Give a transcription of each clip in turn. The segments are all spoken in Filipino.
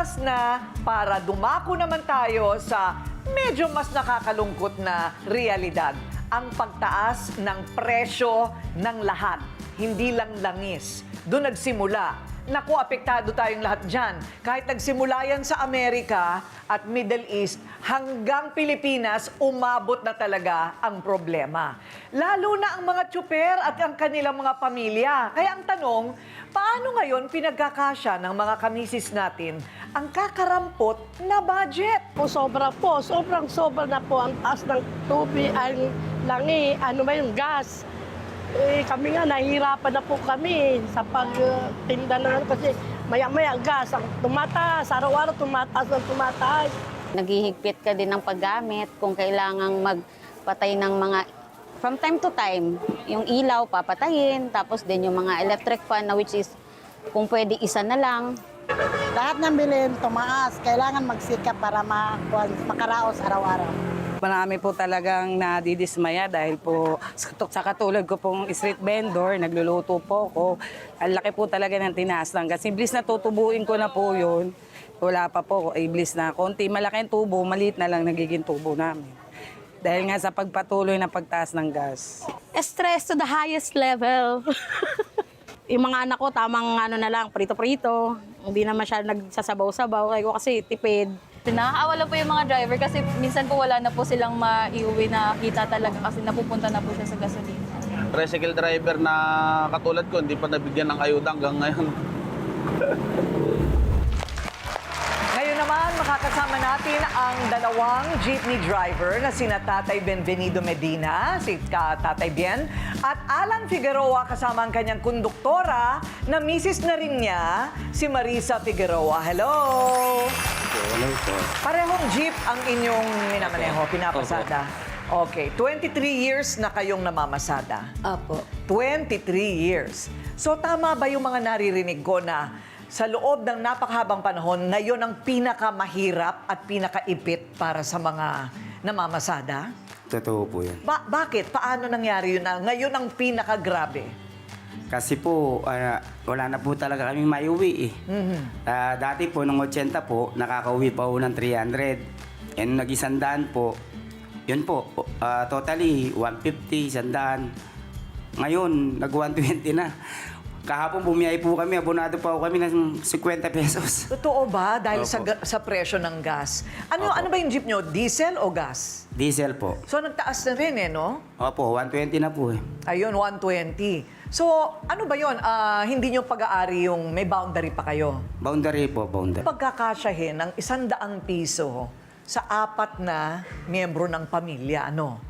oras na para dumako naman tayo sa medyo mas nakakalungkot na realidad. Ang pagtaas ng presyo ng lahat. Hindi lang langis. Doon nagsimula. Naku, apektado tayong lahat dyan. Kahit nagsimula yan sa Amerika at Middle East, hanggang Pilipinas, umabot na talaga ang problema. Lalo na ang mga tsuper at ang kanilang mga pamilya. Kaya ang tanong, paano ngayon pinagkakasya ng mga kamisis natin ang kakarampot na budget? Sobrang sobra na po ang taas ng tubig, ang langi, ano ba yung gas. Kami nga, nahihirapan na po kami sa pagtinda na kasi maya-maya gas, ang tumataas, araw-araw tumataas. Naghihigpit ka din ng paggamit kung kailangang magpatay ng mga, from time to time, yung ilaw papatayin, tapos din yung mga electric fan na which is kung pwede isa na lang. Lahat ng bilhin tumaas, kailangan magsikap para makaraos araw-araw. Marami po talagang nadidismaya dahil po sa katulad ko pong street vendor, nagluluto po ako. Ang laki po talaga ng tinaas ng gas. Iblis na tutubuin ko na po yun. Wala pa po, iblis na konti. Malaki ang tubo, maliit na lang nagiging tubo namin. Dahil nga sa pagpatuloy na pagtaas ng gas. Stress to the highest level. Yung mga anak ko, tamang ano na lang, prito-prito. Hindi na masyadong nagsasabaw-sabaw. Kasi tipid. Nakakaawa lang po yung mga driver kasi minsan po wala na po silang maiuwi na kita talaga kasi napupunta na po siya sa gasolina. Tricycle driver na katulad ko, hindi pa nabigyan ng ayuda hanggang ngayon. Ngayon naman, makakasama natin ang dalawang jeepney driver na sina Tatay Benvenido Medina, si Tatay Ben, at Alan Figueroa kasama ang kanyang konduktora na misis na rin niya, si Marisa Figueroa. Hello! Hello po. Parehong jeep ang inyong minamaneho, pinapasada. Okay, 23 years na kayong namamasada. Apo. 23 years. So tama ba yung mga naririnig ko na sa loob ng napakahabang panahon, ngayon ang pinakamahirap at pinakaipit para sa mga namamasada? Totoo po yan. Bakit? Paano nangyari yun na ngayon ang pinakagrabe? Kasi po, wala na po talaga kami maiuwi eh. Dati po, nung 80 po, nakakauwi pa po ng 300. And nag-100 po, yun po, totally 150, 100. Ngayon, nag-120 na. Kahapon bumiyay po kami, abonado pa po kami ng 50 pesos. Totoo ba? Dahil Opo. sa presyo ng gas. Ano Opo. ano ba yung jeep nyo? Diesel o gas? Diesel po. So nagtaas na rin no? Opo, 120 na po eh. Ayun, 120. So, ano ba yun? Hindi nyo pag-aari yung may boundary pa kayo? Boundary po, boundary. Pagkakasyahin ng 100 piso sa 4 na miyembro ng pamilya, ano?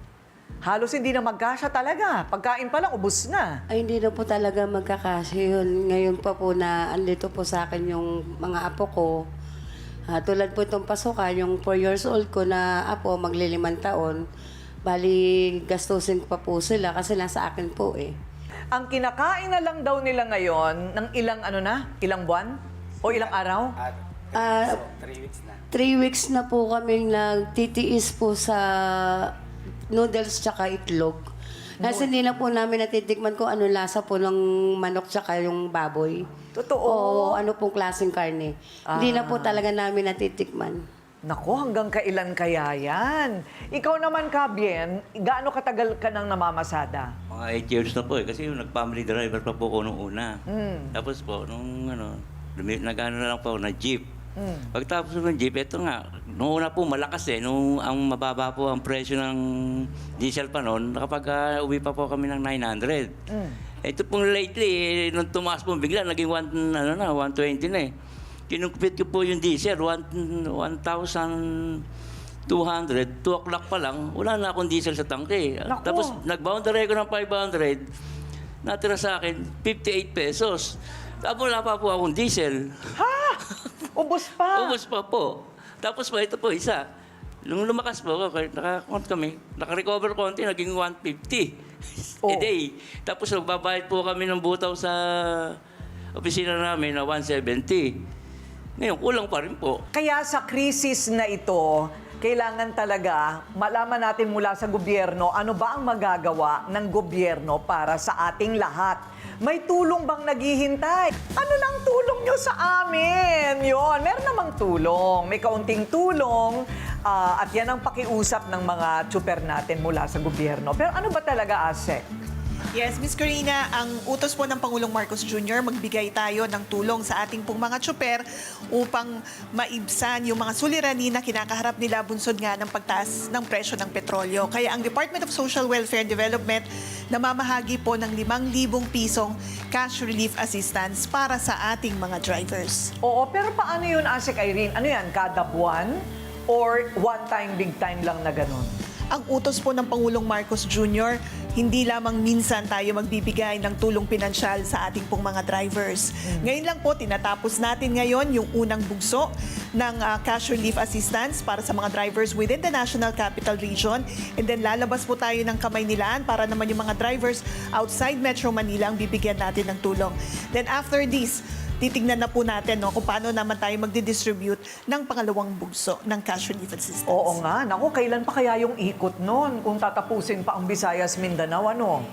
Halos hindi na magkasya talaga. Pagkain pa lang, ubos na. Ay, hindi na po talaga magkakasya yun. Ngayon pa po na andito po sa akin yung mga apo ko. Tulad po itong pasukan, yung 4 years old ko na apo, maglilimang taon. Bali, gastusin pa po sila kasi nasa akin po eh. Ang kinakain na lang daw nila ngayon ng ilang buwan? O ilang araw? 3 weeks na. 3 weeks na po kaming nagtitiis po sa noodles tsaka itlog. Kasi hindi na po namin natitikman kung ano lasa po ng manok tsaka yung baboy. Totoo. O ano pong klaseng karne. Hindi na po talaga namin natitikman. Nako, hanggang kailan kaya yan? Ikaw naman, Kabien, gaano katagal ka nang namamasada? Mga 8 years na po eh. Kasi yung nag-family driver pa po ko nung una. Tapos po, nung nag-ano na lang po, na jeep. Pagtapos ng jeep, ito nga, noong una po malakas eh. Nung ang mababa po ang presyo ng diesel pa noon, nakapag uwi pa po kami ng 900. Ito pong lately, nung tumaas po bigla, naging 120 na eh. Kinukpit ko po yung diesel, 1,200, 2 o'clock pa lang, wala na akong diesel sa tangke. Naku. Tapos nag-boundary ko ng 500, natira sa akin 58 pesos. Tapos wala pa po akong diesel. Ha? Ubus pa? Ubus pa po. Tapos po, ito po, isa. Nung lumakas po, naka-count kami, naka-recover konti, naging 150 a day. Tapos magbabayad po kami ng butaw sa opisina namin na 170. Ngayon, kulang pa rin po. Kaya sa krisis na ito, kailangan talaga malaman natin mula sa gobyerno ano ba ang magagawa ng gobyerno para sa ating lahat. may tulong bang naghihintay? Ano lang tulong nyo sa amin? Yon, meron namang tulong. May kaunting tulong. At yan ang pakiusap ng mga tsuper natin mula sa gobyerno. Pero ano ba talaga, ASEC? Yes, Miss Corina, ang utos po ng Pangulong Marcos Jr., magbigay tayo ng tulong sa ating pong mga tsuper upang maibsan yung mga suliranin na kinakaharap nila bunsod nga ng pagtaas ng presyo ng petrolyo. Kaya ang Department of Social Welfare and Development namamahagi po ng 5,000 pisong cash relief assistance para sa ating mga drivers. Oo, pero paano yun, ASEC Irene? Ano yan, kada buwan? Or one time, big time lang na ganun? Ang utos po ng Pangulong Marcos Jr., hindi lamang minsan tayo magbibigay ng tulong pinansyal sa ating pong mga drivers. Ngayon lang po, tinatapos natin ngayon yung unang bugso ng cash relief assistance para sa mga drivers within the National Capital Region. And then lalabas po tayo ng Kamaynilaan para naman yung mga drivers outside Metro Manila ang bibigyan natin ng tulong. Then after this, titignan na po natin kung paano naman tayo magdi-distribute ng pangalawang bugso ng cash relief assistance. Oo nga. Naku, kailan pa kaya yung ikot nun? Kung tatapusin pa ang Visayas, Mindanao, ano?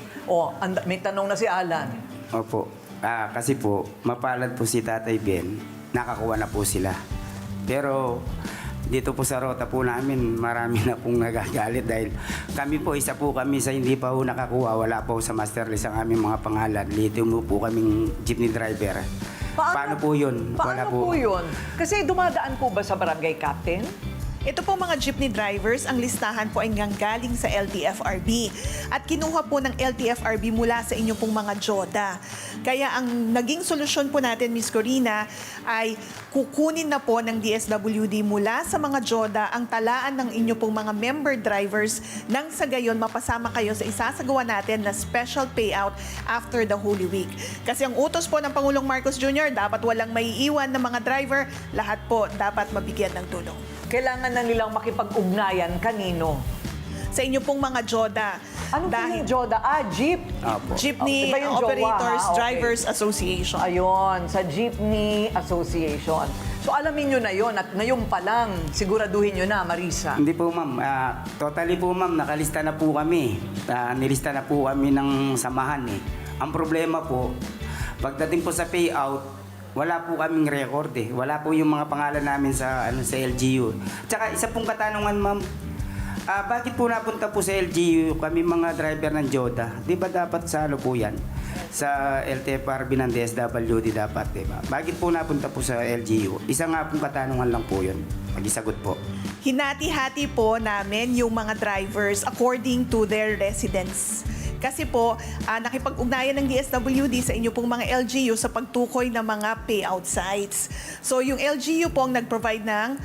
May tanong na si Alan. Opo. Kasi po, mapalad po si Tatay Ben, nakakuha na po sila. Pero dito po sa rota po namin, marami na pong nagagalit dahil kami po, isa po kami sa hindi pa po nakakuha, wala po sa master list ang aming mga pangalan. Dito po kaming jeepney driver. Paano po yun? Paano po yun? Kasi dumadaan po ba sa barangay captain? Ito po mga jeepney drivers, ang listahan po ay galing sa LTFRB. At kinuha po ng LTFRB mula sa inyong pong mga JODA. Kaya ang naging solusyon po natin, Miss Corina, ay kukunin na po ng DSWD mula sa mga JODA ang talaan ng inyong pong mga member drivers nang sa gayon mapasama kayo sa isasagawa natin na special payout after the Holy Week. Kasi ang utos po ng Pangulong Marcos Jr., dapat walang maiiwan ng mga driver, lahat po dapat mabigyan ng tulong. Kailangan na nilang makipag-ugnayan kanino? Sa inyo pong mga JODA. Ano po yung JODA? Jeep. Opo. Jeepney Iba yung Operators JOWA, okay. Drivers Association. Ayun, sa Jeepney Association. So alamin nyo na yon at ngayon pa lang, siguraduhin nyo na, Marisa. Hindi po ma'am, totally po ma'am, nakalista na po kami. Nilista na po kami ng samahan eh. Ang problema po, pagdating po sa payout, wala po kaming record eh. Wala po yung mga pangalan namin sa LGU. Tsaka isa pong katanungan ma'am, bakit po napunta po sa LGU kami mga driver ng JODA? Di ba dapat sa po yan? Sa LTFRB ng DSWD dapat, di ba? Bakit po napunta po sa LGU? Isa nga pong katanungan lang po yun. Mag-isagot po. Hinati-hati po namin yung mga drivers according to their residence. Kasi po, nakipag-ugnayan ng DSWD sa inyo pong mga LGU sa pagtukoy ng mga payout sites. So, yung LGU po ang nag-provide ng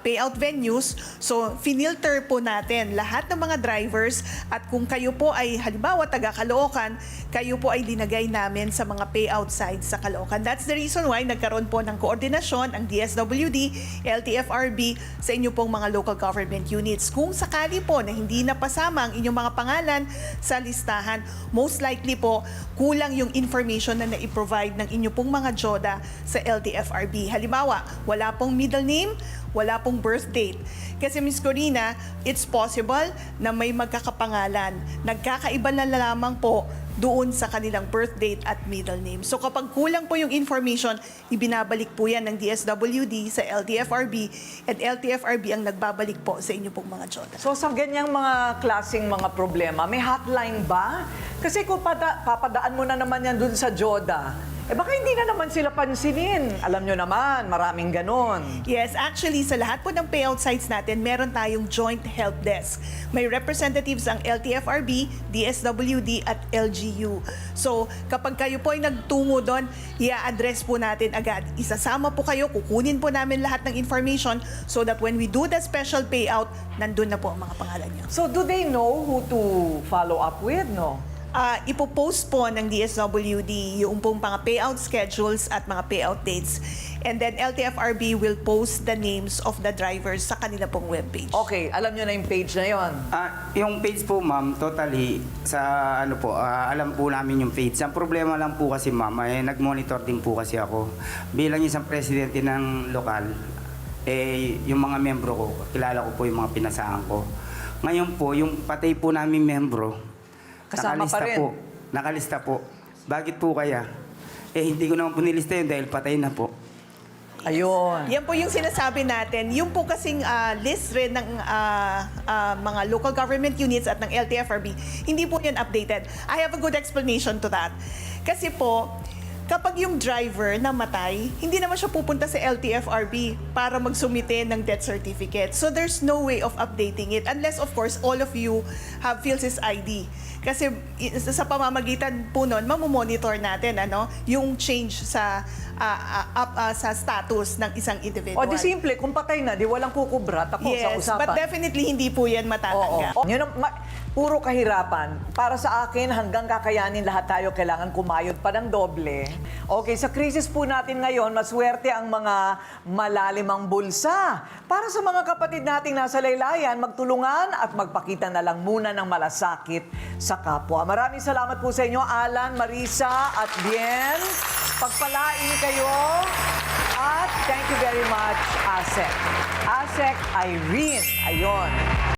payout venues. So, finilter po natin lahat ng mga drivers at kung kayo po ay halimbawa taga Caloocan, kayo po ay linagay namin sa mga payout sites sa Caloocan. That's the reason why nagkaroon po ng koordinasyon ang DSWD, LTFRB sa inyo pong mga local government units. Kung sakali po na hindi napasama ang inyong mga pangalan sa listahan, most likely po kulang yung information na na-provide ng inyo pong mga JODA sa LTFRB. Halimbawa, wala pong middle name, wala pong birth date. Kasi Ms. Corina, it's possible na may magkakapangalan. Nagkakaiba na lamang po doon sa kanilang birth date at middle name. So kapag kulang po yung information, ibinabalik po yan ng DSWD sa LTFRB at LTFRB ang nagbabalik po sa inyo pong mga JODA. So sa ganyang mga klaseng mga problema, may hotline ba? Kasi kung papadaan mo na naman yan dun sa JODA, baka hindi na naman sila pansinin. Alam nyo naman, maraming ganon. Yes, actually, sa lahat po ng payout sites natin, meron tayong joint help desk. May representatives ang LTFRB, DSWD, at LGU. So, kapag kayo po ay nagtungo doon, i-address po natin agad. Isasama po kayo, kukunin po namin lahat ng information so that when we do the special payout, nandun na po ang mga pangalan nyo. So do they know who to follow up with, no? Ipopost po ng DSWD yung pong mga payout schedules at mga payout dates. And then LTFRB will post the names of the drivers sa kanila pong webpage. Okay, alam nyo na yung page na yon. Yung page po ma'am, totally sa alam po namin yung page. Ang problema lang po kasi ma'am, nag-monitor din po kasi ako. Bilang isang presidente ng lokal, yung mga membro ko, kilala ko po yung mga pinasahan ko. Ngayon po, yung patay po namin membro, Kasama pa rin. Nakalista po. bakit po kaya? Hindi ko naman po nilista yun dahil patay na po. Ayun. Yan po yung sinasabi natin. Yung po kasing list rin ng mga local government units at ng LTFRB, hindi po yan updated. I have a good explanation to that. Kasi po, kapag yung driver namatay, hindi naman siya pupunta sa LTFRB para magsumite ng death certificate. So there's no way of updating it unless of course all of you have PhilSys ID. Kasi sa pamamagitan po nun, mamomonitor natin yung change sa status ng isang individual. O di simple, kung patay na, di walang kukubra tapos sa Yes, usapan. but definitely hindi po yan matatanggap. Oo. Yun ang puro kahirapan. Para sa akin, hanggang kakayanin lahat tayo, kailangan kumayod pa ng doble. Okay, sa krisis po natin ngayon, maswerte ang mga malalimang bulsa. Para sa mga kapatid nating nasa laylayan, magtulungan at magpakita na lang muna ng malasakit sa kapwa. Maraming salamat po sa inyo, Alan, Marisa at Bien. Pagpalain kayo. At thank you very much, Asek. Asek Irene. Ayon.